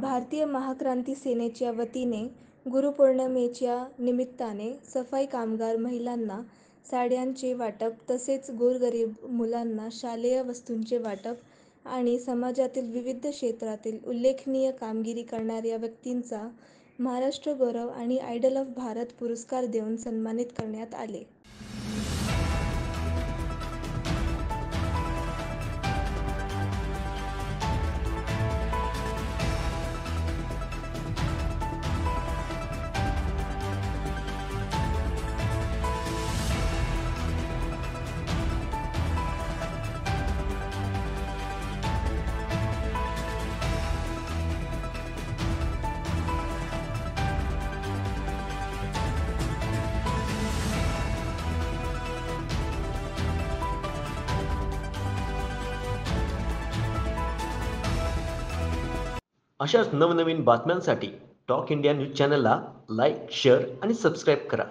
भारतीय महाक्रांती सेनेच्या वतीने गुरुपौर्णिमेच्या निमित्ताने सफाई कामगार महिलांना साड्यांचे वाटप तसेच गोरगरीब मुलांना शालेय वस्तूंचे वाटप आणि समाजातील विविध क्षेत्रातील उल्लेखनीय कामगिरी करणाऱ्या व्यक्तींचा महाराष्ट्र गौरव आणि आयडल ऑफ भारत पुरस्कार देऊन सन्मानित करण्यात आले. अशाच नवनवीन बातम्यांसाठी टॉक इंडिया न्यूज चॅनलला लाईक, शेअर आणि सबस्क्राईब करा.